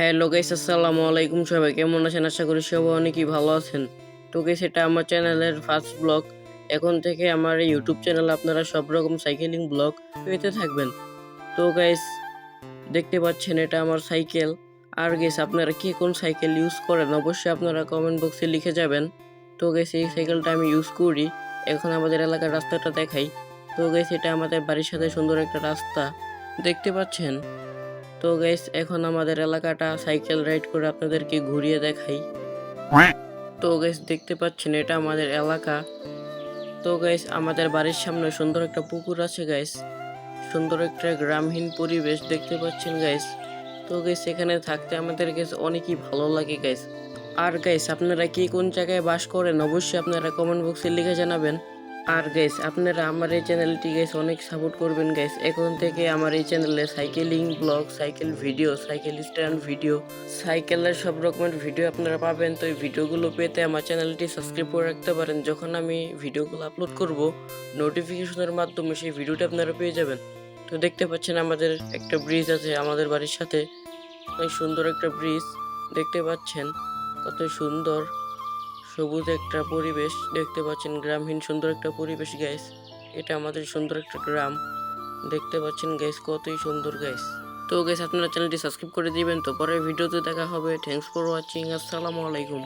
Hello guys, আসসালামু আলাইকুম। সবাই কেমন আছেন? আশা করি সবাই অনেকই ভালো আছেন। তো গাইস, এটা আমার চ্যানেলের ফার্স্ট ব্লগ। এখন থেকে আমার এই ইউটিউব চ্যানেলে আপনারা সব রকম সাইকেলিং ব্লগ পেতে থাকবেন। তো গাইস, দেখতে পাচ্ছেন এটা আমার সাইকেল। আর গাইস, আপনারা কে কোন সাইকেল ইউজ করেন অবশ্যই আপনারা কমেন্ট বক্সে লিখে যাবেন। তো গাইস, এই সাইকেলটা আমি ইউজ করি। এখন আমাদের এলাকার রাস্তাটা দেখাই। তো গাইস, এটা আমাদের বাড়ির সাথে সুন্দর একটা রাস্তা দেখতে পাচ্ছেন। তো গাইস, এখন আমাদের এলাকাটা সাইকেল রাইড করে আপনাদেরকে ঘুরিয়ে দেখাই। তো গাইস, দেখতে পাচ্ছেন এটা আমাদের এলাকা। তো গাইস, আমাদের বাড়ির সামনে সুন্দর একটা পুকুর আছে গাইস। সুন্দর একটা গ্রামীণ পরিবেশ দেখতে পাচ্ছেন গাইস। তো গাইস, এখানে থাকতে আমাদের কাছে অনেকই ভালো লাগে গাইস। আর গাইস, আপনারা কি কোন জায়গায় বাস করেন অবশ্যই আপনারা কমেন্ট বক্সে লিখে জানাবেন। আর গাইস, আপনারা আমার এই চ্যানেলটি গাইস অনেক সাপোর্ট করবেন গাইস। এখন থেকে আমার এই চ্যানেলে cycling blog, cycle video, cycle stand video, সাইকেলের সব রকমের ভিডিও আপনারা পাবেন। তো এই ভিডিওগুলো পেতে আমার চ্যানেলটি সাবস্ক্রাইব করে রাখতে পারেন। যখন আমি ভিডিওগুলো আপলোড করব, নোটিফিকেশনের মাধ্যমে সেই ভিডিওটা আপনারা পেয়ে যাবেন। তো দেখতে পাচ্ছেন আমাদের একটা ব্রিজ আছে আমাদের বাড়ির সাথে। অনেক সুন্দর একটা ব্রিজ দেখতে পাচ্ছেন। কত সুন্দর সবুজ একটা পরিবেশ দেখতে পাচ্ছেন, গ্রামীণ সুন্দর একটা পরিবেশ গাইস। এটা আমাদের সুন্দর একটা গ্রাম দেখতে পাচ্ছেন গাইস, কতই সুন্দর গাইস। তো গাইস, আপনারা চ্যানেলটি সাবস্ক্রাইব করে দিবেন। তো পরের ভিডিওতে দেখা হবে। Thanks for watching. আসসালামু আলাইকুম।